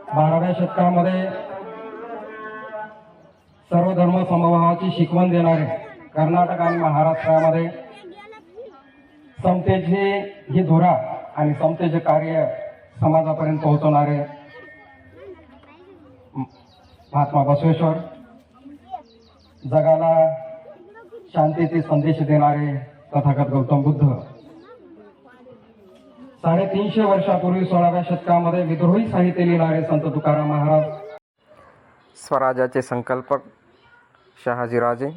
12व्या शतकामध्ये सर्व धर्म समभावाची शिकवण देणारे कर्नाटक आणि महाराष्ट्रामध्ये समतेची ही धुरा आणि समतेचे कार्य समाजापर्यंत पोहोचवणारे महात्मा बसवेश्वर, जगाला शांतीचे संदेश देणारे तथागत गौतम बुद्ध, 350 वर्षापूर्वी 16व्या शतकामध्ये विद्रोही साहित्य लिहिणारे संत तुकाराम महाराज, स्वराज्याचे संकल्पक शहाजीराजे,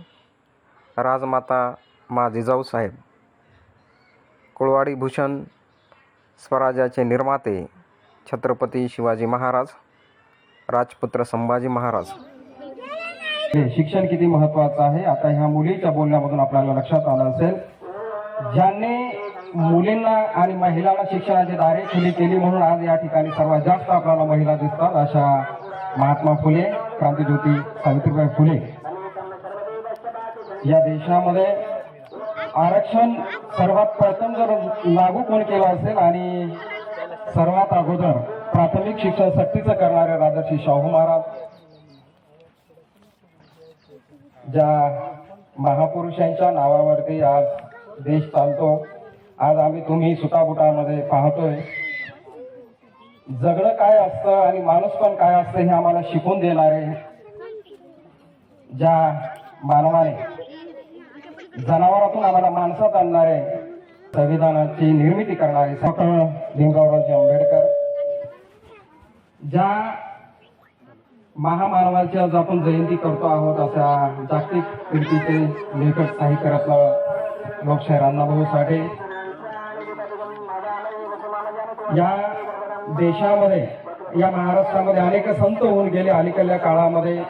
राजमाता मा जिजाऊ साहेब, कुळवाडी भूषण, स्वराज्याचे निर्माते छत्रपती शिवाजी महाराज, राजपुत्र संभाजी महाराज. शिक्षण किती महत्वाचं आहे आता ह्या मुलीच्या बोलण्यामधून आपल्याला लक्षात आलं असेल. ज्यांनी मुलींना आणि महिलांना शिक्षणाची दारे खुली केली म्हणून आज या ठिकाणी सर्वात जास्त आपल्याला महिला दिसतात अशा महात्मा फुले, क्रांतिज्योती सावित्रीबाई फुले. या देशामध्ये आरक्षण सर्वात प्रथम जर लागू कोण केलं असेल आणि सर्वात अगोदर प्राथमिक शिक्षण सक्तीचं करणारे राजर्षी शाहू महाराज. ज्या महापुरुषांच्या नावावरती आज देश चालतो, आज आम्ही तुम्ही सुटाबुटामध्ये पाहतोय. जगणं काय असतं आणि माणूस पण काय असतं हे आम्हाला शिकून देणारे, ज्या मानवाने जनावरातून आम्हाला माणसात आणणारे, संविधानाची निर्मिती करणारे डॉक्टर भीमरावजी आंबेडकर. ज्या महामानवाची आज आपण जयंती करतो आहोत अशा जागतिक कीर्तीचे लेखक साहित्यरत्न लोकशाहीर अण्णाभाऊ साठे. या देशामध्ये, या महाराष्ट्रामध्ये अनेक संत होऊन गेले अलीकडल्या काळामध्ये.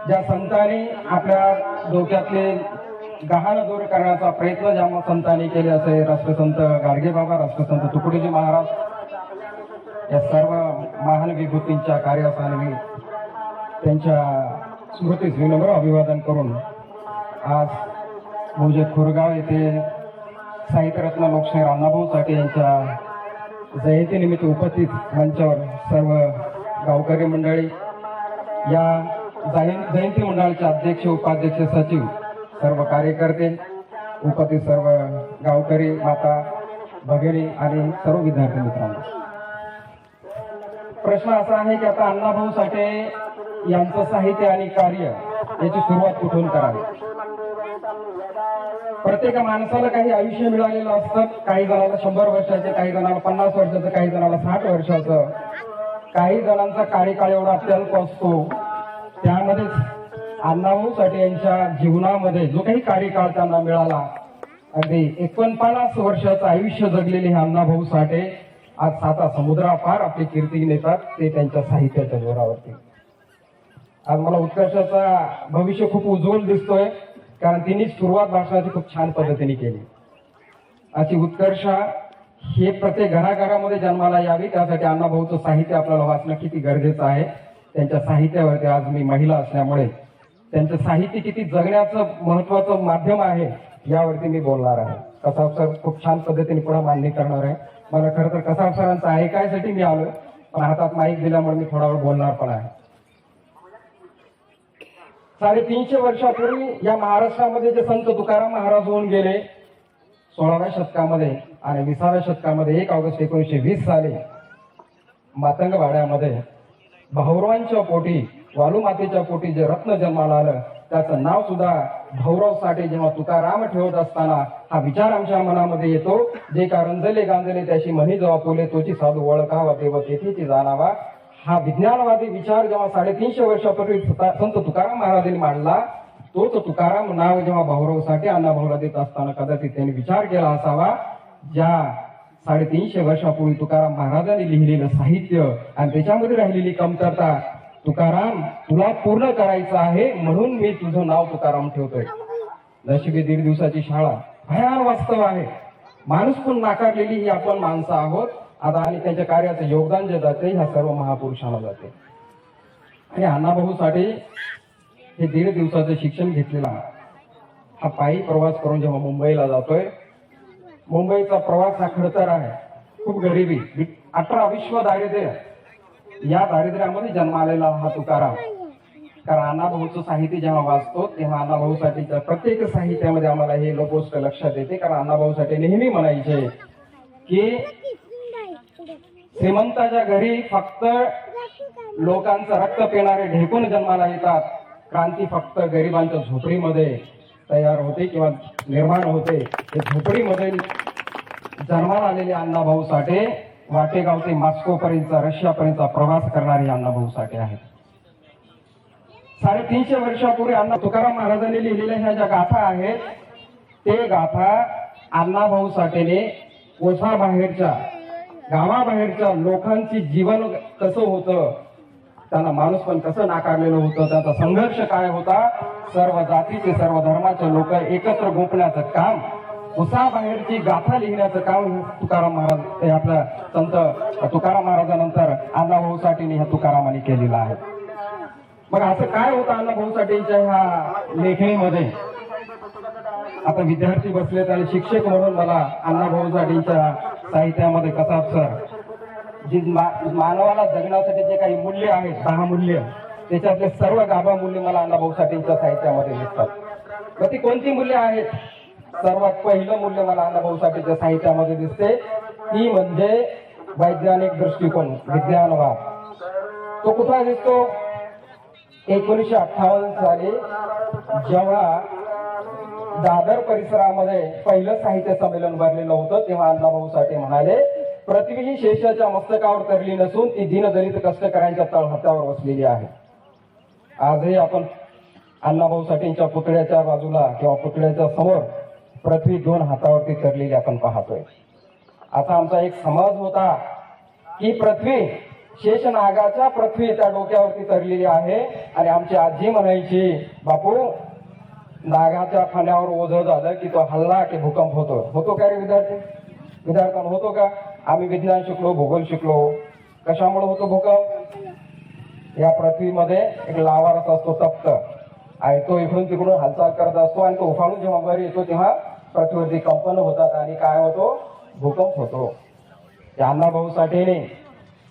ज्या संतांनी आपल्या डोक्यातले गहाण दूर करण्याचा प्रयत्न ज्या संतांनी केले असे राष्ट्रसंत गाडगेबाबा, राष्ट्रसंत तुकडोजी महाराज, या सर्व महान विभूतींच्या कार्यास मी त्यांच्या स्मृतीस विनम्र अभिवादन करून आज मौजे खुरगाव येथे साहित्यरत्न लोकशाहीर अण्णाभाऊ साठे यांच्या जयंतीनिमित्त उपस्थित मंचावर सर्व गावकरी मंडळी, या जयंती मंडळाचे अध्यक्ष, उपाध्यक्ष, सचिव, सर्व कार्यकर्ते, उपस्थित सर्व गावकरी माता भगिनी आणि सर्व विद्यार्थी मित्रांनो. प्रश्न असा आहे की आता अण्णाभाऊ साठे यांचं साहित्य आणि कार्य याची सुरुवात कुठून करावी. प्रत्येक माणसाला काही आयुष्य मिळालेलं असतं. काही जणांना 100 वर्षाचे, काही जणांना 50 वर्षाचं, काही जणांना 60 वर्षाचं, काही जणांचा कार्यकाळ एवढा अत्यल्प असतो. त्यामध्येच अण्णाभाऊ साठे यांच्या जीवनामध्ये जो काही कार्यकाळ त्यांना मिळाला, अगदी 49 वर्षाचं आयुष्य जगलेले हे अण्णाभाऊ साठे आज 7 समुद्रापार आपली कीर्ती नेतात, ते त्यांच्या साहित्याच्या जोरावरती. आज मला उत्कर्षाचा भविष्य खूप उज्ज्वल दिसतोय, कारण तिने सुरुवात भाषणाची खूप छान पद्धतीने केली. अशी उत्कर्ष हे प्रत्येक घराघरामध्ये जन्माला यावी, त्यासाठी अण्णाभाऊचं साहित्य आपल्याला वाचणं किती गरजेचं आहे. त्यांच्या साहित्यावरती आज मी महिला असल्यामुळे त्यांचं साहित्य किती जगण्याचं महत्वाचं माध्यम आहे यावरती मी बोलणार आहे. कसाब सर खूप छान पद्धतीने पुढे मांडणी करणार आहे. मला खरं तर कसाब सरांचं ऐकायसाठी मी आलोय, पण हातात माईक दिल्यामुळे मी थोडा वेळ बोलणार पण आहे. 350 वर्षापूर्वी या महाराष्ट्रामध्ये जे संत तुकाराम महाराज होऊन गेले 16व्या शतकामध्ये, आणि 20व्या शतकामध्ये 1 ऑगस्ट 1920 साली मातंगवाड्यामध्ये भाऊरावांच्या पोटी, वालुमातेच्या पोटी जे रत्न जन्माला आलं, त्याचं नाव सुद्धा भाऊराव साठे. जेव्हा तुकाराम ठेवत असताना हा विचार आमच्या मनामध्ये येतो, जे का रंजले गांजले त्याशी म्हणी जेव्हा पोले, तोची साधू ओळखावा देव तेथीची जाणावा. हा विज्ञानवादी विचार जेव्हा 350 वर्षापूर्वी संत तुकाराम महाराजांनी मांडला, तोच तुकाराम नाव जेव्हा भाऊराव साठे अण्णाभाऊला देत असताना कदाचित त्यांनी विचार केला असावा, ज्या 350 वर्षापूर्वी तुकाराम महाराजांनी लिहिलेलं साहित्य आणि त्याच्यामध्ये राहिलेली कमतरता, तुकाराम तुला पूर्ण करायचं आहे म्हणून मी तुझं नाव तुकाराम ठेवतोय. नशिबी 1.5 दिवसाची शाळा भयान वास्तव आहे. माणूस पण नाकारलेली ही आपण माणसं आहोत आता, आणि त्यांच्या कार्याचं योगदान जे जाते ह्या सर्व महापुरुषांना जाते. आणि अण्णाभाऊ साठे हे 1.5 दिवसाचं शिक्षण घेतलेला हा पायी प्रवास करून जेव्हा मुंबईला जातोय, मुंबईचा प्रवास हा खडतर आहे, खूप गरिबी, 18 विश्व दारिद्र्य, या दारिद्र्यामध्ये जन्मालेला हा तुकाराम. कारण अण्णाभाऊचं साहित्य जेव्हा वाचतो तेव्हा अण्णाभाऊसाठीच्या प्रत्येक साहित्यामध्ये आम्हाला हे गोष्ट लक्षात येते. कारण अण्णाभाऊसाठी नेहमी म्हणायचे की श्रीमंताच्या घरी फक्त लोकांचं रक्त पिणारे ढेकून जन्माला येतात, क्रांती फक्त गरिबांच्या झोपडीमध्ये तयार होते किंवा निर्माण होते. हे झोपडीमध्ये जन्माला आलेले अण्णाभाऊ साठे वाटेगाव ते मॉस्को पर्यंतचा रशियापर्यंतचा प्रवास करणारे अण्णाभाऊ साठे आहेत. 350 वर्षापूर्वी अण्णा तुकाराम महाराजांनी लिहिलेल्या ह्या ज्या गाथा आहेत ते गाथा अण्णाभाऊ साठेने कोसाबाहेरच्या गावाबाहेरच्या लोकांची जीवन कसं होतं, त्यांना माणूस पण कसं नाकारलेलं होतं, त्याचा संघर्ष काय होता, सर्व जातीचे सर्व धर्माचे लोक एकत्र गोपण्याचं काम, उसाबाहेरची गाथा लिहिण्याचं काम तुकाराम महाराज आपल्या संत तुकाराम महाराजांनंतर अण्णाभाऊ साठेने ह्या तुकारामाने केलेलं आहे. मग असं काय होतं अण्णाभाऊ साठेंच्या ह्या लेखणीमध्ये. आता विद्यार्थी बसलेत आणि शिक्षक म्हणून मला अण्णाभाऊ साठेंच्या साहित्यामध्ये कसाबसर जी मानवाला जगण्यासाठी जे काही मूल्य आहेत 10 मूल्य त्याच्यातले सर्व गाभा मूल्य मला अण्णाभाऊ साठेंच्या साहित्यामध्ये दिसतात. तर ती कोणती मूल्य आहेत? सर्वात पहिलं मूल्य मला अण्णाभाऊ साठेंच्या साहित्यामध्ये दिसते ती म्हणजे वैज्ञानिक दृष्टिकोन, विज्ञानवाद. तो कुठे दिसतो? 1958 साली जेव्हा दादर परिसरामध्ये पहिलं साहित्य संमेलन भरलेलं होतं तेव्हा अण्णाभाऊ साठे म्हणाले, पृथ्वी ही शेषाच्या मस्तकावर तरली नसून ती दीनदलित कष्टकऱ्यांच्या तळहातावर बसलेली आहे. आजही आपण अण्णाभाऊ साठेंच्या पुतळ्याच्या बाजूला किंवा पुतळ्याच्या समोर पृथ्वी 2 हातावरती तरलेली आपण पाहतोय. असा आमचा एक समज होता की पृथ्वी शेषनागाच्या पृथ्वी त्या डोक्यावरती तरलेली आहे. आणि आमची आजी म्हणायची, बापू नागाच्या फण्यावर ओझं झालं की तो हल्ला की भूकंप होतो का रे विद्यार्थ्यांना होतो का? आम्ही विज्ञान शिकलो, भूगोल शिकलो. कशामुळे होतो भूकंप? या पृथ्वीमध्ये एक लावारस असतो तप्त आणि तो इकडून तिकडून हालचाल करत असतो आणि तो उफाळून जेव्हा वर येतो तेव्हा पृथ्वीवरती कंपन होतात आणि काय होतो? भूकंप होतो. त्या अण्णाभाऊ साठेने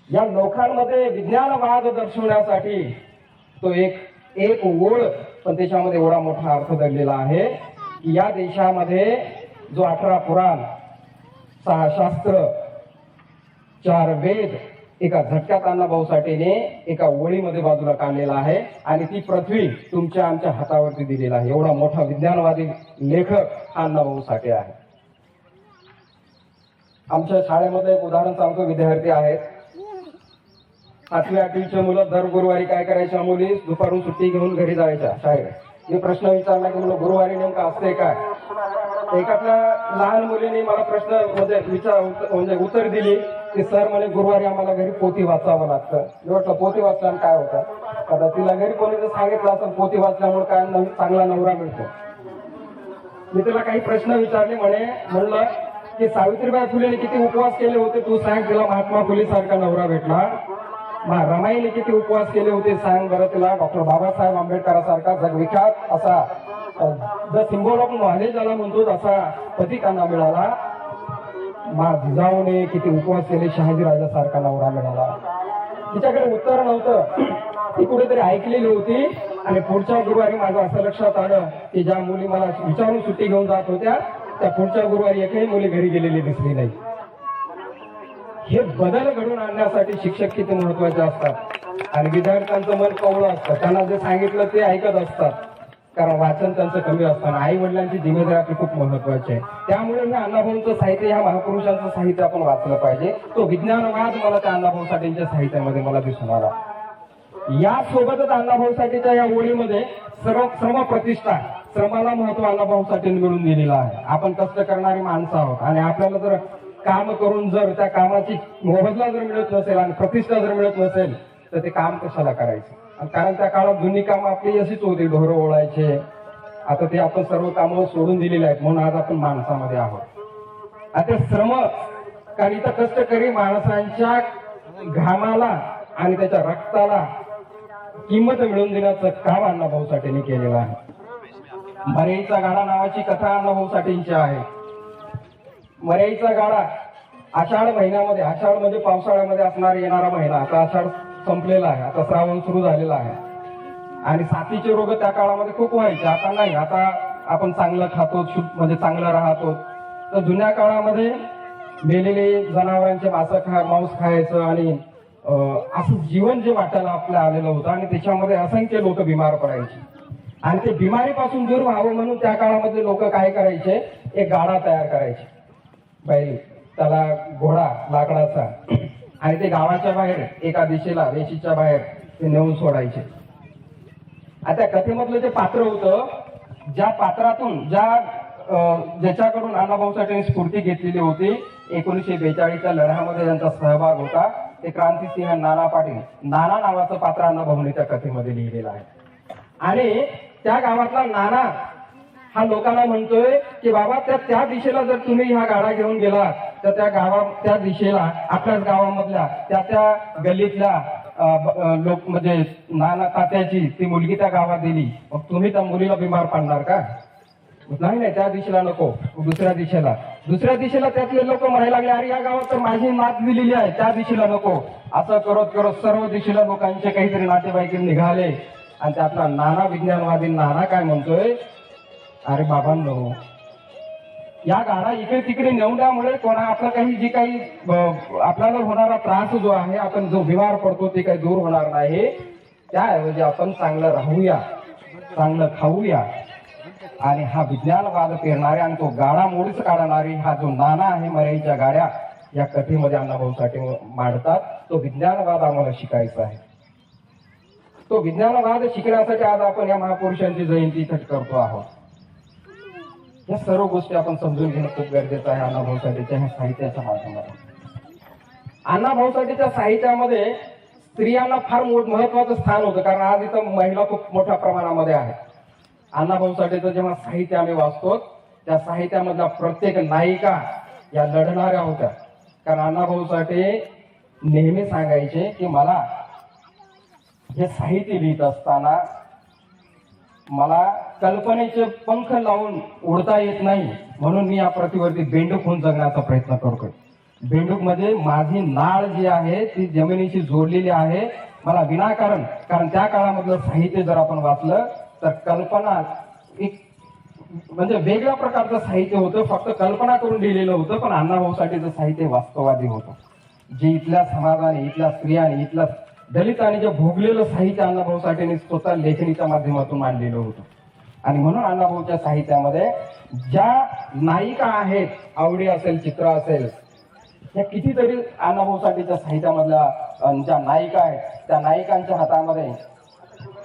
या लोकांमध्ये विज्ञानवाद दर्शवण्यासाठी तो एक ओळ पण त्याच्यामध्ये एवढा मोठा अर्थ दडलेला आहे की या देशामध्ये जो 18 पुराण, 6 शास्त्र, 4 वेद एका झटक्यात अण्णाभाऊ साठेने एका ओळीमध्ये बाजूला काढलेला आहे आणि ती पृथ्वी तुमच्या आमच्या हातावरती दिलेला आहे. एवढा मोठा विज्ञानवादी लेखक हा अण्णाभाऊ साठे आहे. आमच्या शाळेमध्ये एक उदाहरण सांगतो. विद्यार्थी आहेत 7वी 8वीच्या मुलं दर गुरुवारी काय करायच्या, मुली दुपारून सुट्टी घेऊन घरी जायच्या शाळेत. मी प्रश्न विचारला की मुलं गुरुवारी नेमकं असते काय? एकातल्या लहान मुलीने मला प्रश्न म्हणजे उत्तर दिली की सर म्हणे गुरुवारी आम्हाला घरी पोथी वाचावं लागतं. मी म्हटलं पोथी वाचल्यानं काय होतं? आता तिला घरी कोणी जर सांगितलं असं पोथी वाचल्यामुळे काय चांगला नवरा मिळतो. मी तिला काही प्रश्न विचारले. म्हणलं की सावित्रीबाई फुलेने किती उपवास केले होते तू सांग, तिला महात्मा फुले सारखा नवरा भेटला. रमाईने किती उपवास केले होते सांग बरं तिला डॉक्टर बाबासाहेब आंबेडकरांसारखा जगविख्यात असा द सिम्बॉल ऑफ नॉलेज ज्याला म्हणतो असा पती त्यांना मिळाला. जिजाऊने किती उपवास केले, शहाजी राजासारखा नवरा मिळाला. तिच्याकडे उत्तर नव्हतं. ती कुठेतरी ऐकलेली होती आणि पुढच्या गुरुवारी माझं असं लक्षात आलं की ज्या मुली मला विचारून सुट्टी घेऊन जात होत्या त्या पुढच्या गुरुवारी एकही मुली घरी गेलेली दिसली नाही. हे बदल घडून आणण्यासाठी शिक्षक किती महत्वाचे असतात आणि विद्यार्थ्यांचं मन कवळं असतं. त्यांना जे सांगितलं ते ऐकत असतात कारण वाचन त्यांचं कमी असतं. आई वडिलांची जिम्मेदारी आपली खूप महत्वाची आहे. त्यामुळे हे अण्णाभाऊंचं साहित्य, ह्या महापुरुषांचं साहित्य आपण वाचलं पाहिजे. तो विज्ञानवाद मला त्या अण्णाभाऊ साठेंच्या साहित्यामध्ये मला दिसून आला. यासोबतच अण्णाभाऊ साठेच्या या ओळीमध्ये सर्व श्रम प्रतिष्ठा, श्रमाला महत्व अण्णाभाऊ साठेंनी मिळून दिलेलं आहे. आपण कष्ट करणारी माणसं आहोत आणि आपल्याला जर काम करून जर त्या कामाची मोबदला जर मिळत नसेल आणि प्रतिष्ठा जर मिळत नसेल तर ते काम कशाला करायचं? कारण त्या काळात जुनी कामं आपली अशीच होती, ढोरं ओळायचे. आता ते आपण सर्व कामं सोडून दिलेली आहेत म्हणून आज आपण माणसामध्ये आहोत. आता श्रम, कारण इथं कष्टकरी माणसांच्या घामाला आणि त्याच्या रक्ताला किंमत मिळवून देण्याचं काम अण्णाभाऊ साठेंनी केलेलं आहे. मर्याईचा गाडा नावाची कथा अण्णाभाऊ साठेंची आहे. मर्याईचा गाडा आषाढ महिन्यामध्ये, आषाढ म्हणजे पावसाळ्यामध्ये असणारा येणारा महिना, आता आषाढ संपलेला आहे, आता श्रावण सुरू झालेला आहे आणि साथीचे रोग त्या काळामध्ये खूप व्हायचे. आता नाही, आता आपण चांगलं खातो, म्हणजे चांगलं राहतो. तर जुन्या काळामध्ये मेलेले जनावरांचे मांस खायचं आणि असं जीवन जे वाटायला आपल्या आलेलं होतं आणि त्याच्यामध्ये असंख्य लोक बिमार पडायचे. आणि ते बिमारीपासून दूर व्हावं म्हणून त्या काळामध्ये लोक काय करायचे, एक गाडा तयार करायचे, बाई त्याला घोडा लाकडाचा, आणि ते गावाच्या बाहेर एका दिशेला वेशीच्या बाहेर ते नेऊन सोडायचे. आता कथेमधलं जे पात्र होतं, ज्या पात्रातून ज्याच्याकडून अण्णाभाऊ साठेंनी स्फूर्ती घेतलेली होती, 1942च्या लढ्यामध्ये ज्यांचा सहभाग होता ते क्रांतिसिंह नाना पाटील, नाना नावाचं पात्र अण्णाभाऊंनी त्या कथेमध्ये लिहिलेलं आहे. आणि त्या गावातला नाना हा लोकांना म्हणतोय की बाबा त्या दिशेला जर तुम्ही हा गाडा घेऊन गेला तर त्या दिशेला आपल्याच गावामधल्या त्या गल्लीतल्या लोक म्हणजे नाना तात्याची ती मुलगी त्या गावात दिली, मग तुम्ही त्या मुलीला बिमार पडणार का? नाही, त्या दिशेला नको, दुसऱ्या दिशेला त्यातले लोक म्हणायला लागले, अरे या गावात तर माझी नात दिलेली आहे, त्या दिशेला नको. असं करत करत सर्व दिशेला लोकांचे काहीतरी नातेवाईक निघाले आणि त्यातला नाना विज्ञानवादी नाना काय म्हणतोय, अरे बाबांनो, या गाडा इकडे तिकडे नेऊल्यामुळे आपलं जी काही आपल्याला होणारा त्रास जो आहे, आपण जो बिमार पडतो ते काही दूर होणार नाही. त्याऐवजी आपण चांगलं राहूया, चांगलं खाऊया. आणि हा विज्ञानवाद पेरणारे आणि तो गाडा मोडीच काढणारी हा जो नाना आहे, मराईच्या गाड्या या कथेमध्ये अण्णाभाऊ साठे मांडतात. तो विज्ञानवाद आम्हाला शिकायचा आहे. तो विज्ञानवाद शिकण्यासाठी आज आपण या महापुरुषांची जयंती करतो आहोत. या सर्व गोष्टी आपण समजून घेणं खूप गरजेचं आहे. अण्णाभाऊ साठेच्या ह्या साहित्याच्या माध्यमातून, अण्णाभाऊ साठेच्या साहित्यामध्ये स्त्रियांना फार महत्वाचं स्थान होतं, कारण आज इथं महिला खूप मोठ्या प्रमाणामध्ये आहेत. अण्णाभाऊ साठेचं जेव्हा साहित्य आम्ही वाचतो, त्या साहित्यामधल्या प्रत्येक नायिका या लढणाऱ्या होत्या. कारण अण्णाभाऊ साठे नेहमी सांगायचे की मला हे साहित्य लिहित असताना मला कल्पनेचे पंख लावून उडता येत नाही, म्हणून मी या पृथ्वीवरती बेंडूक होऊन जगण्याचा प्रयत्न करतोय. बेंडूक मध्ये माझी नाळ जी आहे ती जमिनीशी जोडलेली आहे. मला विनाकारण, कारण त्या काळामधलं साहित्य जर आपण वाचलं तर कल्पना एक म्हणजे वेगळ्या प्रकारचं साहित्य होतं, फक्त कल्पना करून लिहिलेलं होतं. पण अण्णाभाऊ साठेचं साहित्य वास्तववादी होतं, जे इथल्या समाजाने, इथल्या स्त्रियांनी, इथल्या दलितांनी जे भोगलेलं साहित्य अण्णाभाऊ साठेंनी स्वतः लेखणीच्या माध्यमातून मांडलेलं होतं. आणि म्हणून अण्णाभाऊच्या साहित्यामध्ये ज्या नायिका आहेत, आवडी असेल, चित्र असेल, या कितीतरी अण्णाभाऊ साठेच्या साहित्यामधल्या ज्या नायिका आहेत, त्या नायिकांच्या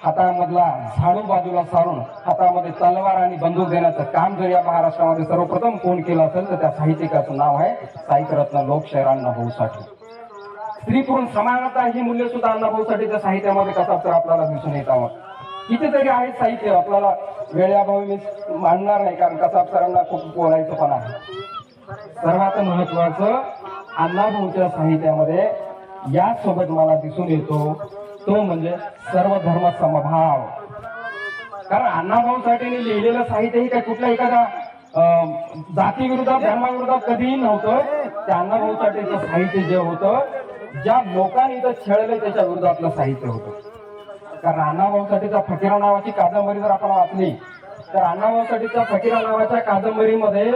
हातामधला झाडू बाजूला सारून हातामध्ये तलवार आणि बंदूक देण्याचं काम जर या महाराष्ट्रामध्ये सर्वप्रथम कोण केलं असेल तर त्या साहित्यिकाचं नाव आहे साहित्यरत्न लोकशाहीर अण्णाभाऊ साठे. स्त्री पुरुष समानता ही मूल्य सुद्धा अण्णाभाऊ साठेच्या साहित्यामध्ये कसा तर आपल्याला दिसून येतात. कितीतरी आहेत साहित्य, आपल्याला वेळेअभावी मी मांडणार नाही, कारण कसाब सरांना खूप बोलायचं पण आहे. सर्वात महत्वाचं अण्णाभाऊच्या साहित्यामध्ये यासोबत मला दिसून येतो तो म्हणजे सर्व धर्म समभाव. कारण अण्णाभाऊ साठेंनी लिहिलेलं साहित्य ही काय कुठल्या एखाद्या जातीविरोधात, धर्माविरोधात कधीही नव्हतं. त्या अण्णाभाऊ साठेचं साहित्य जे होतं, ज्या लोकांनी इथं छळलं त्याच्या विरोधातलं साहित्य होतं. कारण अण्णाभाऊ साठेच्या फकीरा नावाची कादंबरी जर आपण वाचली तर अण्णाभाऊ साठेच्या फकीरा नावाच्या कादंबरीमध्ये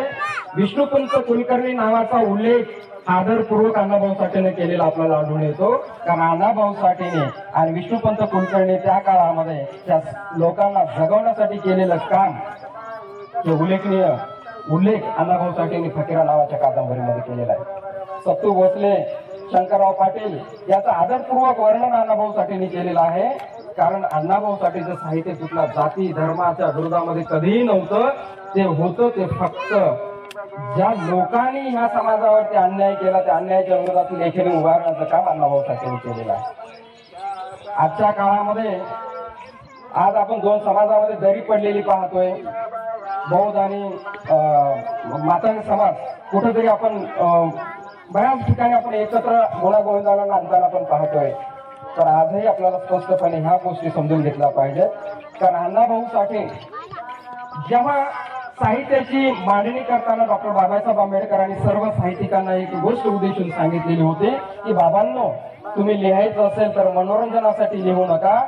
विष्णुपंत कुलकर्णी नावाचा उल्लेख आदरपूर्वक अण्णाभाऊ साठेने केलेला आपल्याला आढळून येतो. कारण अण्णाभाऊ साठेने आणि विष्णुपंत कुलकर्णी त्या काळामध्ये त्या लोकांना जगवण्यासाठी केलेलं काम, हे उल्लेखनीय उल्लेख अण्णाभाऊ साठेंनी फकीरा नावाच्या कादंबरीमध्ये केलेला आहे. सत्तू भोसले, शंकरराव पाटील याचं आदरपूर्वक वर्णन अण्णाभाऊ साठेंनी केलेलं आहे. कारण अण्णाभाऊ साठेचं साहित्य कुठल्या जाती धर्माच्या विरोधामध्ये कधीही नव्हतं. ते होतं ते फक्त ज्या लोकांनी ह्या समाजावरती अन्याय केला त्या अन्यायाच्या विरोधात लेखणी उभारण्याचं काम अण्णाभाऊ साठेंनी केलेलं आहे. आजच्या काळामध्ये आज आपण दोन समाजामध्ये दरी पडलेली पाहतोय. बौद्ध आणि मातंग समाज कुठेतरी आपण बऱ्याच ठिकाणी आपण एकत्र गुणागोविंदाला नांदताना आपण पाहतोय. तर आजही आपल्याला स्पष्टपणे ह्या गोष्टी समजून घेतल्या पाहिजेत. कारण अण्णाभाऊ साठे जेव्हा साहित्याची मांडणी करताना डॉक्टर बाबासाहेब आंबेडकरांनी सर्व साहित्यिकांना एक गोष्ट उद्देशून सांगितलेली होती की बाबांनो, तुम्ही लिहायचं असेल तर मनोरंजनासाठी लिहू नका,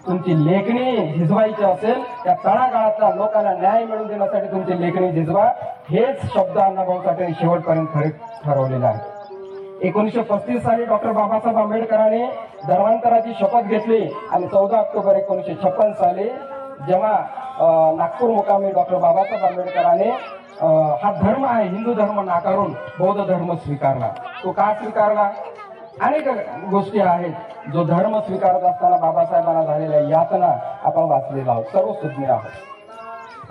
तुमची लेखणी झिजवायची असेल त्या तळागाळातल्या लोकांना न्याय मिळवून देण्यासाठी तुमची लेखणी झिजवा. हेच शब्द अण्णाभाऊ साठे शेवटपर्यंत ठरवलेला आहे. 1935 साली डॉक्टर बाबासाहेब आंबेडकरांनी धर्मांतराची शपथ घेतली आणि 14 ऑक्टोबर 1956 साली जेव्हा नागपूर मुकामी डॉक्टर बाबासाहेब आंबेडकरांनी हा धर्म आहे हिंदू धर्म नाकारून बौद्ध धर्म स्वीकारला. तो का स्वीकारला? अनेक गोष्टी आहेत जो धर्म स्वीकारत असताना बाबासाहेबांना झालेल्या यातना आपण वाचलेला आहोत, सर्व सुज्ञ आहोत.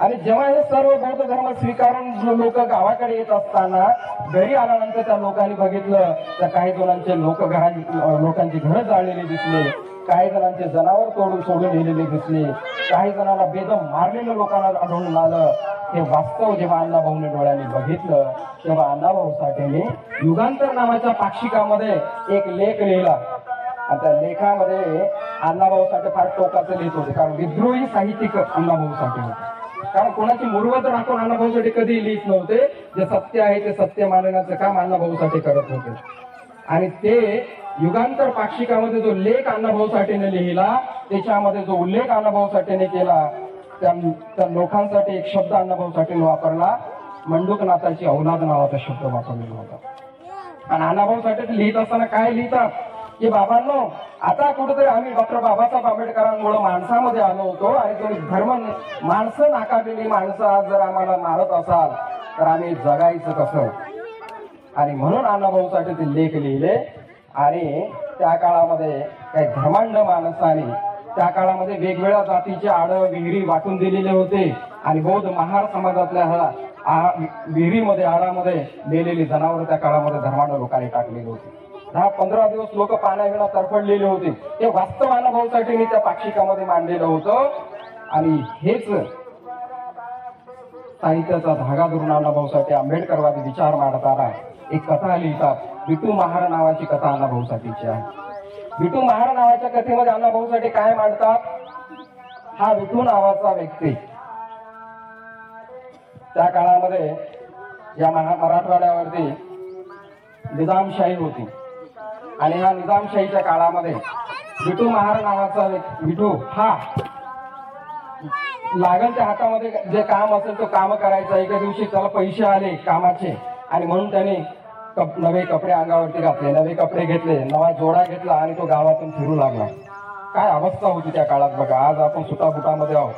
आणि जेव्हा हे सर्व बौद्ध धर्म स्वीकारून लोक गावाकडे येत असताना घरी आल्यानंतर त्या लोकांनी बघितलं तर काही जणांचे लोकांची घरं जाळलेली दिसली, काही जणांचे जनावर तोडून सोडून दिलेले दिसले, काही जणांना बेदम मारलेलं लोकांना आढळून आलं. हे वास्तव जेव्हा अण्णाभाऊने डोळ्यांनी बघितलं तेव्हा अण्णाभाऊ साठेने युगांतर नावाच्या पाक्षिकामध्ये एक लेख लिहिला. आणि त्या लेखामध्ये अण्णाभाऊ साठे फार टोकाचं लिहित होते, कारण विद्रोही साहित्यिक अण्णाभाऊ साठे होते. कारण कोणाची मुरवत राखून अण्णाभाऊ साठे कधी लिहित नव्हते. जे सत्य आहे ते सत्य मानण्याचं काम अण्णाभाऊ साठे करत होते. आणि ते युगांतर पाक्षिकामध्ये जो लेख अण्णाभाऊ साठेने लिहिला त्याच्यामध्ये जो उल्लेख अण्णाभाऊ साठेने केला त्या लोकांसाठी एक शब्द अण्णाभाऊ साठेने वापरला, मंडूकनाथाची औलाद नावाचा शब्द वापरलेला होता. आणि अण्णाभाऊ साठे लिहित असताना काय लिहितात की बाबांनो, आता कुठेतरी आम्ही डॉक्टर बाबासाहेब आंबेडकरांमुळे माणसामध्ये आलो होतो आणि तुम्ही धर्म माणसं नाकारलेली माणसं आज जर आम्हाला मारत असाल तर आम्ही जगायचं कसं? आणि म्हणून अण्णाभाऊ साठे ते लेख लिहिले. आणि त्या काळामध्ये काही धर्मांध माणसाने त्या काळामध्ये वेगवेगळ्या जातीचे आड विहिरी वाटून दिलेले होते आणि बौद्ध महार समाजातल्या विहिरीमध्ये आडामध्ये मेलेली जनावर त्या काळामध्ये धर्मांध लोकांनी टाकलेली होती. 10-15 दिवस लोक पाण्याविना तरफडलेले होते. हे वास्तव अण्णाभाऊ साठेंनी त्या पाक्षिकामध्ये मांडलेलं होतं. आणि हेच साहित्याचा धागा धरून अण्णाभाऊ साठे आंबेडकरवादी विचार मांडताना एक कथा लिहितात. विठू महार नावाची कथा अण्णाभाऊ साठेची आहे. विठू महार नावाच्या कथेमध्ये अण्णाभाऊ साठे काय मांडतात? हा विठू नावाचा व्यक्ती त्या काळामध्ये या मराठवाड्यावरती निजामशाही होती आणि या निजामशाहीच्या काळामध्ये विठू महार नावाचा विठू हा लागल त्या हातामध्ये जे काम असेल तो काम करायचा. एका दिवशी त्याला पैसे आले कामाचे आणि म्हणून त्याने नवे कपडे अंगावरती घातले, नवे कपडे घेतले, नवा जोडा घेतला आणि तो गावातून फिरू लागला. काय अवस्था होती त्या काळात बघा. आज आपण सुटाबुटामध्ये आहोत.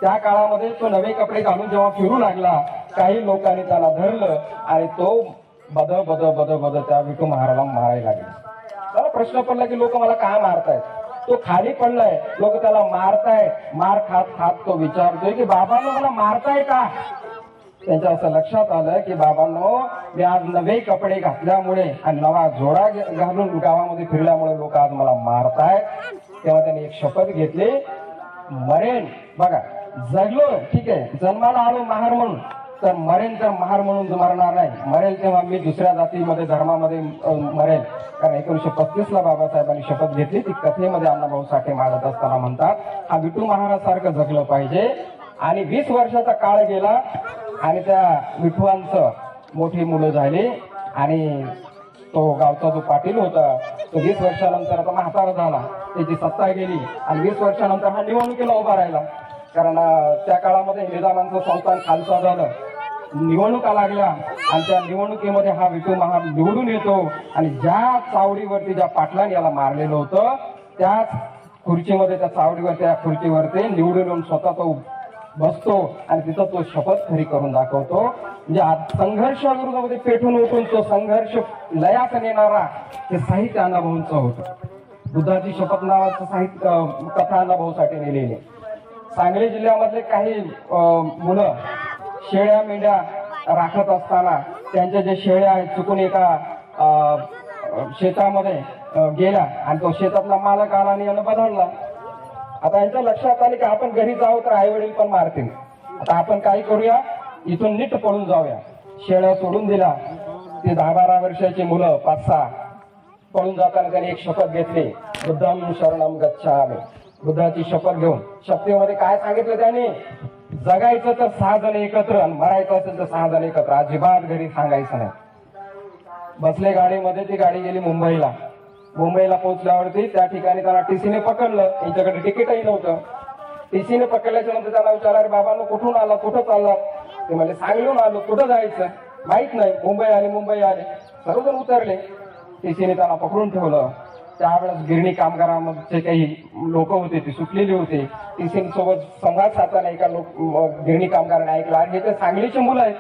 त्या काळामध्ये तो नवे कपडे घालून जेव्हा फिरू लागला काही लोकांनी त्याला धरलं आणि तो बद बद बद बद त्या विठू महाराला मारायला लागले. त्याला प्रश्न पडला की लोक मला का मारतायत? तो खाली पडलाय, लोक त्याला मारतायत. मार खात खात तो विचारतोय की बाबांनो मला मारताय का? त्यांच्या असं लक्षात आलं की बाबांनो, मी आज नवे कपडे घातल्यामुळे आणि नवा जोडा घालून गावामध्ये फिरल्यामुळे लोक आज मला मारतायत. तेव्हा त्यांनी एक शपथ घेतली, मरेन बघा, जगलो ठीक आहे, जन्माला आलो महार म्हणून, तर मरेन तर महार म्हणून मरणार नाही. मरेल तेव्हा मी दुसऱ्या जातीमध्ये धर्मामध्ये मरेल. कारण 1935 ला बाबासाहेबांनी शपथ घेतली. ती कथेमध्ये अण्णाभाऊ साठे मांडत असताना म्हणतात हा विठू महारासारखं जगलं पाहिजे. आणि 20 वर्षाचा काळ गेला आणि त्या विठवांचं मोठी मुलं झाली आणि तो गावचा जो पाटील होता तो 20 वर्षानंतर आता म्हातारा झाला, त्याची सत्ता गेली आणि 20 वर्षानंतर हा निवडणुकीला उभा राहिला. कारण त्या काळामध्ये निजामांचं संस्थान खालसा झालं, निवडणुका लागल्या आणि त्या निवडणुकीमध्ये हा विठू महार निवडून येतो आणि ज्या चावडीवरती ज्या पाटलांनी याला मारलेलं होतं त्याच खुर्चीमध्ये त्या चावडीवर त्या खुर्चीवरती निवडून येऊन स्वतः तो बसतो आणि तिथं तो शपथ खरी करून दाखवतो. म्हणजे संघर्षाविरोधामध्ये पेटून उठून तो संघर्ष लयास नेणारा हे साहित्य अण्णाभाऊंचं होतं. बुद्धाची शपथ नावाचं साहित्य कथा अण्णाभाऊ साठेने लिहिली. सांगली जिल्ह्यामधले काही मुलं शेळ्या मेंढ्या राखत असताना त्यांच्या जे शेळ्या आहेत चुकून एका शेतामध्ये गेल्या आणि तो शेतातला मालक आला आणि यानं बदलला. आता यांच्या लक्षात आले की आपण घरी जाऊ तर आई वडील पण मारतील. आता आपण काय करूया, इथून नीट पळून जाऊया. शेळ्या सोडून दिला. ते 10-12 वर्षाची मुलं 5-6 पळून जाताना त्यांनी एक शपथ घेतली, बुद्धम शरणम गच्छामि. बुद्धाची शपथ घेऊन शपथेमध्ये काय सांगितलं त्यांनी, जगायचं तर 6 जण एकत्र आणि मरायचं असेल तर 6 जण एकत्र, अजिबात घरी सांगायचं नाही. बसले गाडीमध्ये, ती गाडी गेली मुंबईला. मुंबईला पोहोचल्यावरती त्या ठिकाणी त्यांना टीसीने पकडलं. यांच्याकडे तिकीटही नव्हतं. टीसीने पकडल्याच्या नंतर त्यांना विचारलं, अरे बाबांनो कुठून आला, कुठं चालला? ते म्हणजे सांगलीहून आलो. कुठं जायचं माहित नाही. मुंबई आले. सर्वजण उतरले. टीसीने त्यांना पकडून ठेवलं. त्यावेळेस गिरणी कामगारांचे काही लोक होते, ते सुटलेले होते. टीसी सोबत संवाद साधताना एका गिरणी कामगाराने ऐकलं, अरे हे तर सांगलीचे मुलं आहेत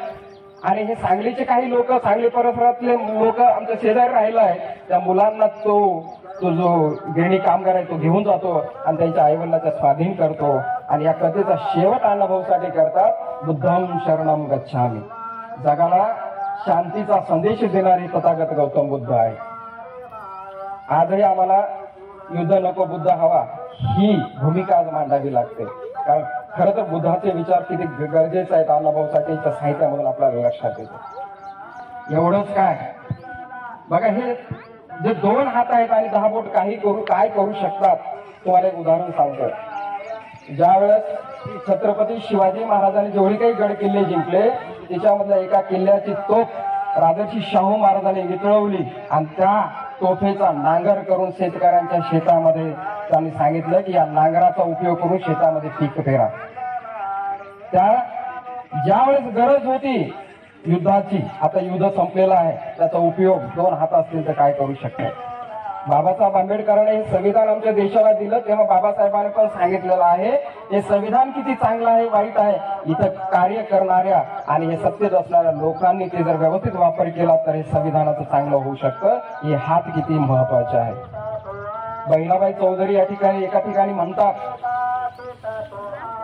आणि हे सांगलीचे काही लोक, सांगली परिसरातले लोक आमच्या शेजारी राहिला आहे. त्या मुलांना तो जो गिरणी कामगार आहे तो घेऊन जातो आणि त्यांच्या आईवडिलांचा स्वाधीन करतो. आणि या कथेचा शेवट अनुभवसाठी करतात, बुद्धम शरणम गच्छामी. जगाला शांतीचा संदेश देणारे तथागत गौतम बुद्ध आहे. आजही आम्हाला युद्ध नको बुद्ध हवा ही भूमिका आज मांडावी लागते. कारण खरं तर बुद्धाचे विचार किती गरजेचे आहेत अण्णाभाऊसाठेच्या साहित्यामधून आपल्याला लक्षात येतो. एवढंच काय, बघा हे जे 2 हात आहेत आणि 10 बोट काय करू शकतात, तुम्हाला एक उदाहरण सांगतो. ज्यावेळेस छत्रपती शिवाजी महाराजांनी जेवढे काही गड किल्ले जिंकले त्याच्यामधल्या एका किल्ल्याची तोफ राजर्षी शाहू महाराजांनी वितळवली आणि त्या तोफेचा नांगर करून शेतकऱ्यांच्या शेतामध्ये त्यांनी सांगितलं की या नांगराचा उपयोग करून शेतामध्ये पीक पेरा. त्या ज्यावेळेस गरज होती युद्धाची, आता युद्ध संपलेलं आहे, त्याचा उपयोग 2 हात असतील तर काय करू शकते. बाबासाहेब आंबेडकरांनी हे संविधान आमच्या देशाला दिलं तेव्हा बाबासाहेबांनी पण सांगितलेलं आहे हे संविधान किती चांगलं आहे वाईट आहे, इथं कार्य करणाऱ्या आणि हे सत्तेत असणाऱ्या लोकांनी ते जर व्यवस्थित वापर केला तर हे संविधानाचं चांगलं होऊ शकतं. हे हात किती महत्वाचे आहे. बहिणाबाई चौधरी एका ठिकाणी म्हणतात,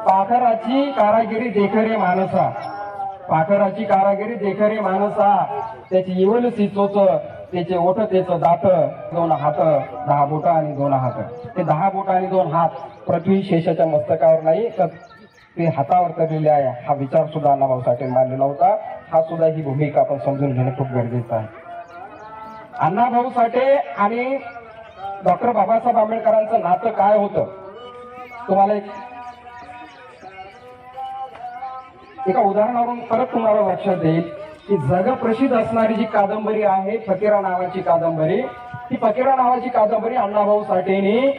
पाखराची कारागिरी देखरे माणसा, पाखराची कारागिरी देखरे माणसा, त्याची इवलसी चोच, त्याचे ओठ, त्याचं दात, 2 हात, 10 बोट आणि 2 हात. ते 10 बोट आणि 2 हात पृथ्वी शेषाच्या मस्तकावर नाही तर ते हातावर करलेले आहे. हा विचार सुद्धा अण्णाभाऊ साठे मांडलेला होता. हा सुद्धा ही भूमिका आपण समजून घेणं खूप गरजेचं आहे. अण्णाभाऊ साठे आणि डॉक्टर बाबासाहेब आंबेडकरांचं नातं काय होतं, तुम्हाला एका उदाहरणावरून परत तुम्हाला लक्षात येईल की जगप्रसिद्ध असणारी जी कादंबरी आहे फकीरा नावाची कादंबरी, ती फकीरा नावाची कादंबरी अण्णाभाऊ साठेंनी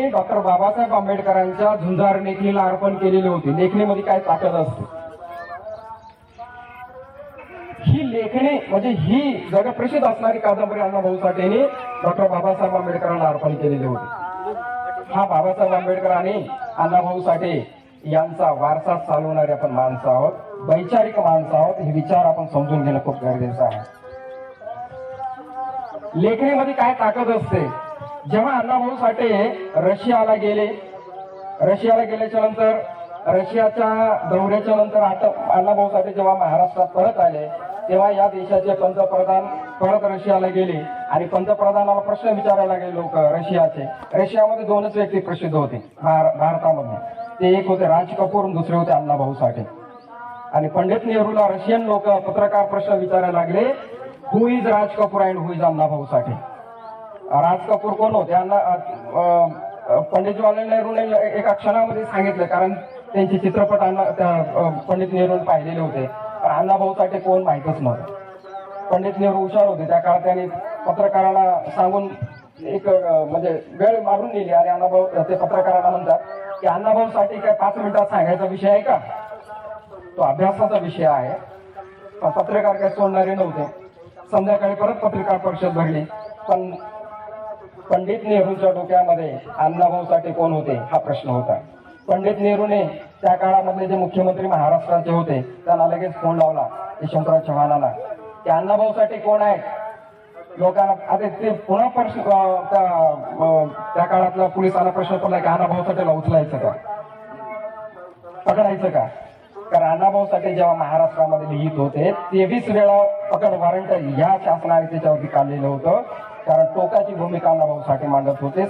डॉक्टर बाबासाहेब आंबेडकरांच्या झुंजार लेखणीला अर्पण केलेली होती. लेखणीमध्ये काय ताकद असते, ही लेखणी म्हणजे ही जगप्रसिद्ध असणारी कादंबरी अण्णाभाऊ साठेंनी डॉक्टर बाबासाहेब आंबेडकरांना अर्पण केलेली होती. हा बाबासाहेब आंबेडकर आणि अण्णाभाऊ साठे यांचा वारसा चालवणारे आपण माणसं आहोत, वैचारिक माणसं आहोत. हे विचार आपण समजून घेणं खूप गरजेचं आहे. लेखणीमध्ये काय ताकद असते. जेव्हा अण्णाभाऊ साठे रशियाला गेल्याच्या नंतर, रशियाच्या दौऱ्याच्या नंतर अण्णाभाऊ साठे जेव्हा महाराष्ट्रात परत आले तेव्हा या देशाचे पंतप्रधान परत रशियाला गेले आणि पंतप्रधानाला प्रश्न विचारायला गेले लोक रशियाचे. रशियामध्ये 2च व्यक्ती प्रसिद्ध होते भारतामध्ये. ते एक होते राज कपूर आणि दुसरे होते अण्णाभाऊ साठे. आणि पंडित नेहरूला रशियन लोक पत्रकार प्रश्न विचारायला लागले, who is Raj Kapoor and who is Annabhau Sathe. Raj Kapoor कोण होते, पंडित जवाहरलाल नेहरूने एका क्षणामध्ये सांगितलं, कारण त्यांचे चित्रपट पंडित नेहरूने पाहिलेले होते. पण अण्णाभाऊ साठे कोण माहीतच नव्हतं. पंडित नेहरू हुशार होते त्या काळात, त्यांनी पत्रकारांना सांगून एक म्हणजे वेळ मारून नेली. आणि अण्णाभाऊ ते पत्रकारांना म्हणतात की अण्णाभाऊ साठे काय 5 मिनिटात सांगायचा विषय आहे का, तो अभ्यासाचा विषय आहे. पण पत्रकार काय सोडणारे नव्हते. संध्याकाळी परत पत्रकार परिषद भरली. पण पंडित नेहरूंच्या डोक्यामध्ये अण्णाभाऊ साठे कोण होते हा प्रश्न होता. पंडित नेहरूने त्या काळामधले जे मुख्यमंत्री महाराष्ट्राचे होते त्यांना लगेच फोन लावला यशवंतराव चव्हाणांना की अण्णाभाऊ साठे कोण आहेत. लोकांना आता ते पुन्हा प्रश्न त्या काळातल्या पोलिसांना प्रश्न पडला की अण्णाभाऊ साठेला उचलायचं का, पकडायचं का. कारण अण्णाभाऊ साठे जेव्हा महाराष्ट्रामध्ये लिहित होते 23 वेळा पकड वॉरंट या शासनाने त्याच्यावरती काढलेलं होतं. कारण टोकाची भूमिका अण्णाभाऊ साठे मांडत होते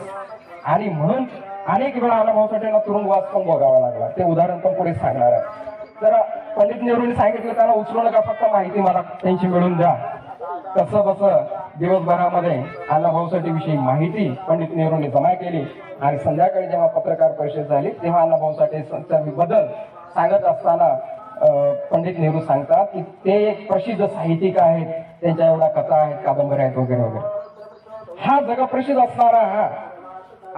आणि म्हणून अनेक वेळा अण्णाभाऊ साठेंना तुरुंगवास पण भोगावा लागला. ते उदाहरण पण पुढे सांगणार आहे. तर पंडित नेहरूंनी सांगितलं त्याला उचलू नका, फक्त माहिती मला त्यांची मिळून द्या. कसं बसं दिवसभरामध्ये अण्णाभाऊसाठी विषयी माहिती पंडित नेहरूंनी जमा केली आणि संध्याकाळी जेव्हा पत्रकार परिषद झाली तेव्हा अण्णाभाऊसाठी बद्दल सांगत असताना पंडित नेहरू सांगतात की ते एक प्रसिद्ध साहित्यिक आहेत, त्यांच्या एवढ्या कथा आहेत, कादंबऱ्या आहेत वगैरे वगैरे. हा जगप्रसिद्ध असणारा हा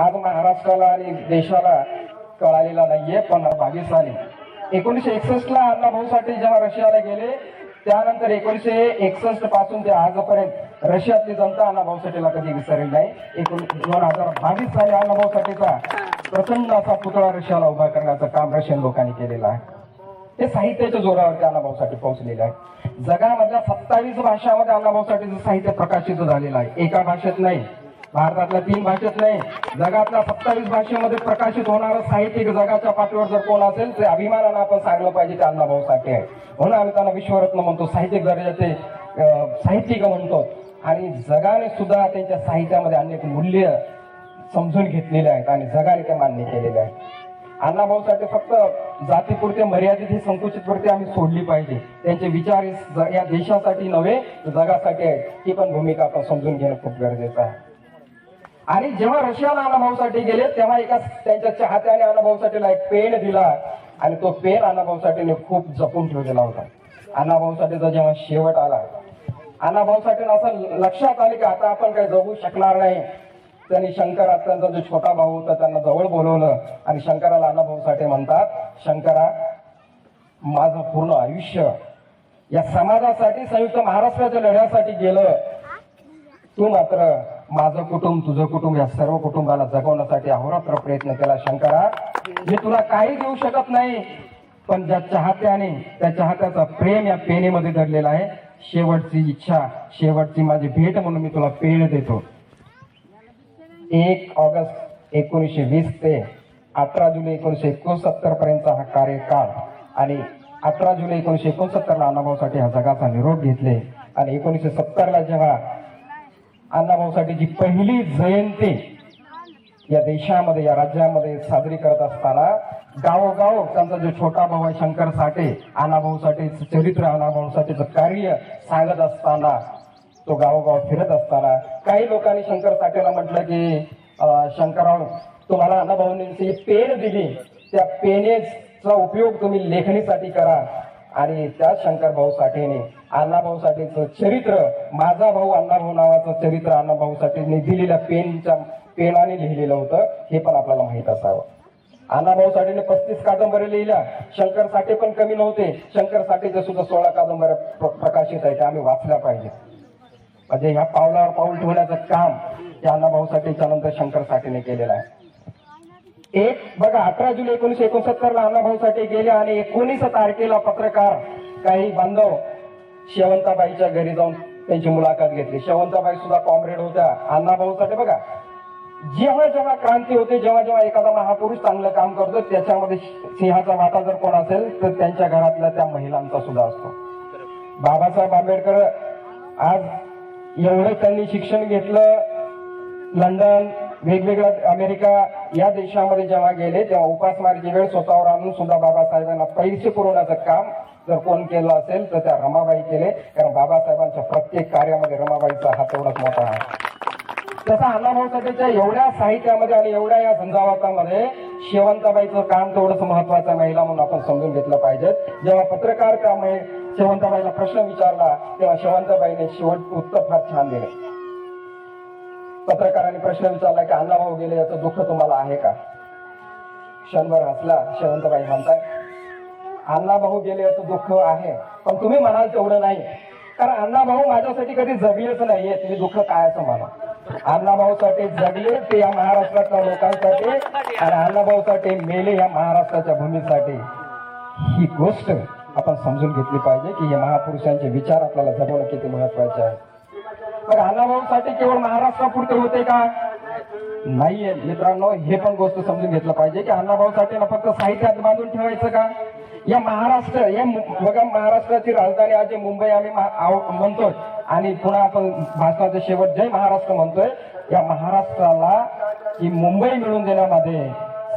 आज महाराष्ट्राला आणि देशाला कळालेला नाहीये. पण 22 साली 1961 ला अण्णाभाऊसाठी जेव्हा रशियाला गेले त्यानंतर 1961 पासून ते आजपर्यंत रशियातली जनता अण्णाभाऊसाठीला कधी विसरली नाही. 2022 साली अण्णाभाऊसाठीचा प्रचंड असा पुतळा रशियाला उभा करण्याचं काम रशियन लोकांनी केलेलं आहे. ते साहित्याच्या जोरावरती अण्णाभाऊसाठी पोहोचलेलं आहे. जगामधल्या 27 भाषांमध्ये अण्णाभाऊसाठीचं साहित्य प्रकाशित झालेलं आहे. एका भाषेत नाही, भारतातल्या 3 भाषेत नाही, जगातल्या 27 भाषेमध्ये प्रकाशित होणारं साहित्यिक जगाच्या पातळीवर जर कोण असेल ते अभिमानानं आपण सांगलं पाहिजे ते अण्णाभाऊसाठी आहे. म्हणून आम्ही त्यांना विश्वरत्न म्हणतो, साहित्यिक दर्जाचे साहित्यिक म्हणतो. आणि जगाने सुद्धा त्यांच्या साहित्यामध्ये अनेक मूल्य समजून घेतलेले आहेत आणि जगाने ते मान्य केलेले आहेत. अण्णाभाऊसाठी फक्त जातीपुरते मर्यादित ही संकुचित वृत्ती आम्ही सोडली पाहिजे. त्यांचे विचार या देशासाठी नव्हे जगासाठी आहेत, ही पण भूमिका आपण समजून घेणं खूप गरजेचं आहे. आणि जेव्हा रशियाला अण्णाभाऊसाठी गेले तेव्हा एका त्यांच्या चाहत्याने अण्णाभाऊसाठीला एक पेन दिला आणि तो पेन अण्णाभाऊसाठीने खूप जपून ठेवलेला होता. अण्णाभाऊसाठीचा जेव्हा शेवट आला, अण्णाभाऊसाठी असं लक्षात आले की आता आपण काही जगू शकणार नाही. त्यांनी शंकरा, त्यांचा जो छोटा भाऊ होता त्यांना जवळ बोलवलं आणि शंकराला अण्णाभाऊसाठी म्हणतात, शंकरा, माझं पूर्ण आयुष्य या समाजासाठी, संयुक्त महाराष्ट्राच्या लढ्यासाठी गेलं. तू मात्र माझं कुटुंब, तुझं कुटुंब या सर्व कुटुंबाला जगवण्यासाठी अहोरात्र प्रयत्न केला. शंकरा, मी तुला काही देऊ शकत नाही, पण ज्या चाहत्याने त्या चाहत्याचा प्रेम या पेनेमध्ये दडलेला आहे. शेवटची इच्छा, शेवटची माझी भेट म्हणून मी तुला पेन देतो. 1 ऑगस्ट 1920 ते 18 जुलै 1969 पर्यंतचा हा कार्यकाळ आणि 18 जुलै 1969 ला अण्णाभाऊसाठी हा जगाचा निरोप घेतले. आणि 1970 ला जेव्हा अण्णाभाऊसाठीची पहिली जयंती या देशामध्ये, या राज्यामध्ये साजरी करत असताना गावोगाव त्यांचा जो छोटा भाऊ आहे शंकर साठे, अण्णाभाऊसाठीचं चरित्र, अण्णाभाऊसाठीचं कार्य सांगत असताना, तो गावोगाव फिरत असताना काही लोकांनी शंकर साठेला म्हटलं की शंकरराव, तुम्हाला अण्णाभाऊंनी पेन दिली, त्या पेनेचा उपयोग तुम्ही लेखणीसाठी करा. आणि त्या शंकर भाऊ साठेने अण्णाभाऊसाठीचं चरित्र, माझा भाऊ अण्णाभाऊ नावाचं चरित्र अण्णाभाऊसाठीने दिलेल्या पेनाने लिहिलेलं होतं. हे पण आपल्याला माहित असावं. अण्णाभाऊ साठेने 35 कादंबऱ्या लिहिल्या. शंकर साठे पण कमी नव्हते. शंकर साठेच्या सुद्धा 16 कादंबऱ्या प्रकाशित आहेत, आम्ही वाचल्या पाहिजे. म्हणजे ह्या पावलावर पाऊल ठेवण्याचं काम या अण्णाभाऊ साठेच्या नंतर शंकर साठेने केलेलं आहे. एक बघा, 18 जुलै 1969 ला अण्णाभाऊ साठे गेले आणि 19 तारखेला पत्रकार काही बांधव शेवंताबाईच्या घरी जाऊन त्यांची मुलाखत घेतली. शेवंताबाई सुद्धा कॉम्रेड होत्या. अण्णाभाऊ साठे बघा, जेव्हा जेव्हा क्रांती होते, जेव्हा जेव्हा एखादा महापुरुष चांगलं काम करतो, त्याच्यामध्ये सिंहाचा वाटा जर कोण असेल तर त्यांच्या घरातल्या त्या महिलांचा सुद्धा असतो. बाबासाहेब आंबेडकर आज एवढं त्यांनी शिक्षण घेतलं, लंडन, वेगवेगळ्या अमेरिका या देशामध्ये जेव्हा गेले तेव्हा उपासमारीची वेळ स्वतःवर आणून सुद्धा बाबासाहेबांना पैसे पुरवण्याचं काम जर कोण केलं असेल तर त्या रमाबाई केले. कारण बाबासाहेबांच्या प्रत्येक कार्यामध्ये रमाबाईचा हात एवढाच मोठा आहे. तसा अण्णाभाऊ साठेच्या एवढ्या साहित्यामध्ये आणि एवढ्या या झंझावातामध्ये शेवंताबाईचं काम तेवढंच महत्वाचं, महिला म्हणून आपण समजून घेतलं पाहिजे. जेव्हा पत्रकार त्या शेवंताबाईला प्रश्न विचारला तेव्हा शेवंताबाईने शेवट उत्तर फार छान दिले. पत्रकारांनी प्रश्न विचारला की अण्णाभाऊ गेले याचं दुःख तुम्हाला आहे का? क्षणभर हसला शेवंताबाई, म्हणताय अण्णाभाऊ गेले याचं दुःख आहे, पण तुम्ही म्हणाल तेवढं नाही, कारण अण्णाभाऊ माझ्यासाठी कधी जगलेच नाहीये. तुम्ही दुःख काय असं म्हणा. अण्णाभाऊसाठी जगले ते या महाराष्ट्रातल्या लोकांसाठी आणि अण्णाभाऊसाठी मेले या महाराष्ट्राच्या भूमीसाठी. ही गोष्ट आपण समजून घेतली पाहिजे की या महापुरुषांचे विचार आपल्याला जगवणं किती महत्वाचे आहे. मग अण्णाभाऊसाठी केवळ महाराष्ट्रापुरते होते का? नाहीये मित्रांनो, हे पण गोष्ट समजून घेतलं पाहिजे की अण्णाभाऊसाठीला फक्त साहित्यात बांधून ठेवायचं का? या महाराष्ट्र, या बघा, महाराष्ट्राची राजधानी आज मुंबई आम्ही म्हणतोय आणि पुन्हा आपण भाषणाचे शेवट जय महाराष्ट्र म्हणतोय. या महाराष्ट्राला ही मुंबई मिळवून देण्यामध्ये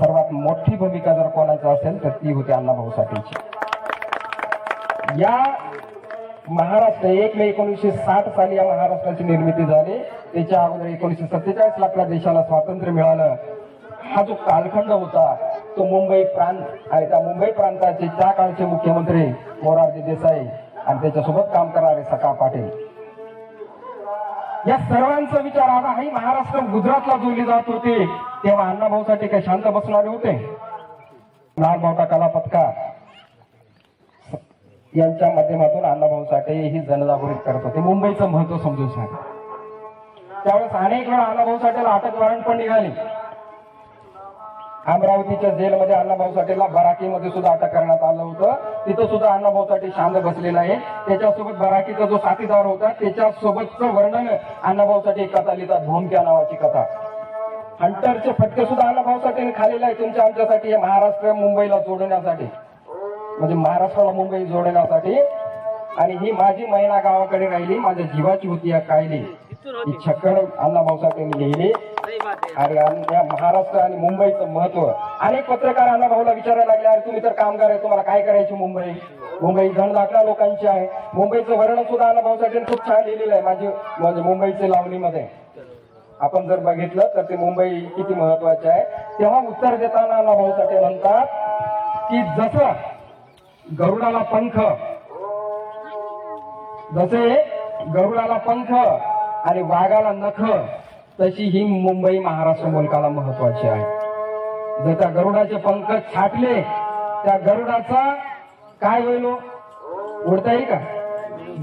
सर्वात मोठी भूमिका जर कोणाची असेल तर ती होती अण्णाभाऊ साठेची. या महाराष्ट्र 1 मे 1960 साली या महाराष्ट्राची निर्मिती झाली. त्याच्या अगोदर 1947 ला आपल्या देशाला स्वातंत्र्य मिळालं. हा जो कालखंड होता तो मुंबई प्रांत आहे. त्या मुंबई प्रांताचे त्या काळचे मुख्यमंत्री मोरारजी देसाई आणि त्याच्यासोबत काम करणारे सखा पाटील, या सर्वांचा विचार आला. ही महाराष्ट्र गुजरातला जोडली जात होती तेव्हा अण्णाभाऊ साठे काही शांत बसणारे होते? लाल बावटा कला पथकार यांच्या माध्यमातून अण्णाभाऊ साठे ही जनजागृती करत होते, मुंबईचं महत्व समजून सांग. त्यावेळेस अनेक वेळा अण्णाभाऊ साठेला अटक वॉरंट पण निघाली. अमरावतीच्या जेलमध्ये अण्णाभाऊ साठेला बराकीमध्ये सुद्धा अटक करण्यात आलं होतं. तिथं सुद्धा अण्णाभाऊ साठे शांत बसलेला आहे. त्याच्यासोबत बराकीचा जो साथीदार होता त्याच्यासोबतचं वर्णन अण्णाभाऊ साठे एक कथा लिहितात, भूमक्या नावाची कथा. हंटरचे फटके सुद्धा अण्णाभाऊ साठेने खाल्लेले आहे तुमच्या आमच्यासाठी, हे महाराष्ट्र मुंबईला जोडण्यासाठी, म्हणजे महाराष्ट्राला मुंबई जोडण्यासाठी. आणि ही माझी महिना गावाकडे राहिली, माझ्या जीवाची होती या कायली, ही छक्कड अण्णाभाऊ साठेने लिहिली. आणि या महाराष्ट्र आणि मुंबईचं महत्व अनेक पत्रकार अण्णाभाऊला विचारायला लागले, अरे तुम्ही तर कामगार आहे, तुम्हाला काय करायची मुंबई? मुंबई धनदाखला लोकांची आहे. मुंबईचं वर्णन सुद्धा अण्णाभाऊ साठेने खूप छान लिहिलेलं आहे माझी म्हणजे मुंबईचे लावणीमध्ये. आपण जर बघितलं तर ते मुंबई किती महत्वाची आहे. तेव्हा उत्तर देताना अण्णाभाऊ साठे म्हणतात की जसं गरुडाला पंख, जसे गरुडाला पंख आणि वाघाला नख, तशी ही मुंबई महाराष्ट्र मुलकाला महत्वाची आहे. जर त्या गरुडाचे पंख छाटले, त्या गरुडाचा काय होईल? उडता येईल का?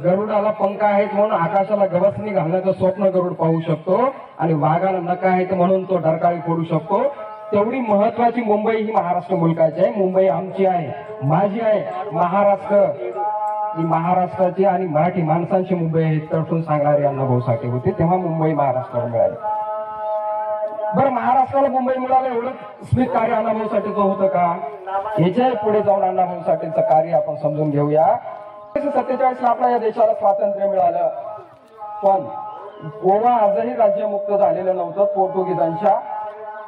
गरुडाला पंख आहेत म्हणून आकाशाला गवसणी घालण्याचं स्वप्न गरुड पाहू शकतो, आणि वाघाला नख आहेत म्हणून तो डरकाळी फोडू शकतो. तेवढी महत्वाची मुंबई ही महाराष्ट्र मुलकाची आहे. मुंबई आमची आहे, माझी आहे. महाराष्ट्र ही महाराष्ट्राची आणि मराठी माणसांची मुंबई आहे तळटून सांगणारे अण्णाभाऊ साठे होते. तेव्हा मुंबई महाराष्ट्राला मिळाली. बरं, महाराष्ट्राला मुंबई मिळालं एवढं स्मित कार्य अण्णाभाऊ साठेचं होतं का? याच्या पुढे जाऊन अण्णाभाऊ साठेचं कार्य आपण समजून घेऊया. 1947 ला आपल्या या देशाला स्वातंत्र्य मिळालं, पण गोवा आजही राज्यमुक्त झालेलं नव्हतं. पोर्तुगीजांच्या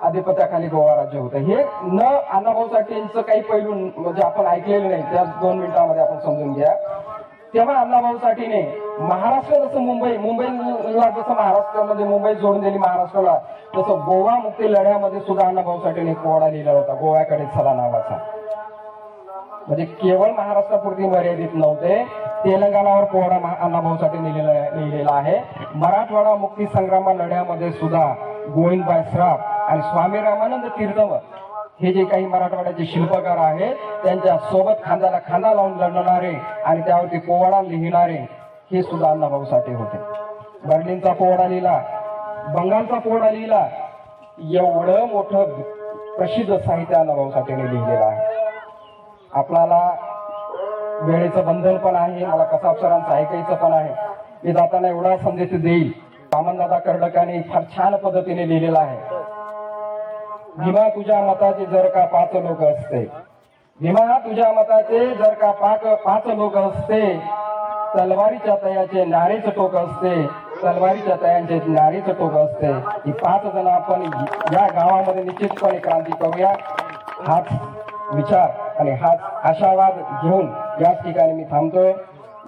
अधिपत्याखाली गोवा राज्य होतं. हे न अण्णाभाऊ साठेंचं काही पैलू म्हणजे आपण ऐकलेलं नाही, त्या 2 मिनिटांमध्ये आपण समजून घ्या. तेव्हा अण्णाभाऊ साठेने महाराष्ट्र जसं मुंबईला जसं महाराष्ट्रामध्ये मुंबई जोडून दिली महाराष्ट्राला, तसं गोवा मुक्ती लढ्यामध्ये सुद्धा अण्णाभाऊ साठेने पोवाडा लिहिला होता, गोव्याकडे चला नावाचा. म्हणजे केवळ महाराष्ट्रापुरती मर्यादित नव्हते, तेलंगणावर पोवाडा अण्णाभाऊ साठेने लिहिलेला आहे. मराठवाडा मुक्ती संग्राम लढ्यामध्ये सुद्धा गोविंदबाई श्राफ आणि स्वामी रामानंद तीर्थव हे जे काही मराठवाड्याचे शिल्पकार आहेत त्यांच्या सोबत खांद्याला खांदा लावून लढणारे आणि त्यावरती पोवाडा लिहिणारे हे सुद्धा अण्णाभाऊ साठे होते. बर्लिनचा पोवाडा लिहिला, बंगालचा पोवाडा लिहिला. एवढं मोठं प्रसिद्ध साहित्य अण्णाभाऊ साठेने लिहिलेलं आहे. आपल्याला वेळेचं बंधन पण आहे, मला कसाब सरांचं ऐकायचं पण आहे. मी जाताना एवढा संदेश देईल. वामनदादा कर्डकाने फार छान पद्धतीने लिहिलेला आहे. भीमा तुझ्या मताचे जर का 5 लोक असते, भीमा तुझ्या मताचे जर का 5 लोक असते, तलवारीच्या तयाचे नारेच टोक असते, तलवारीच्या तयांचे नारेच टोक असते. ही 5 जण आपण या गावामध्ये निश्चितपणे क्रांती करूया. हाच विचार आणि हाच आशावाद घेऊन याच ठिकाणी मी थांबतोय.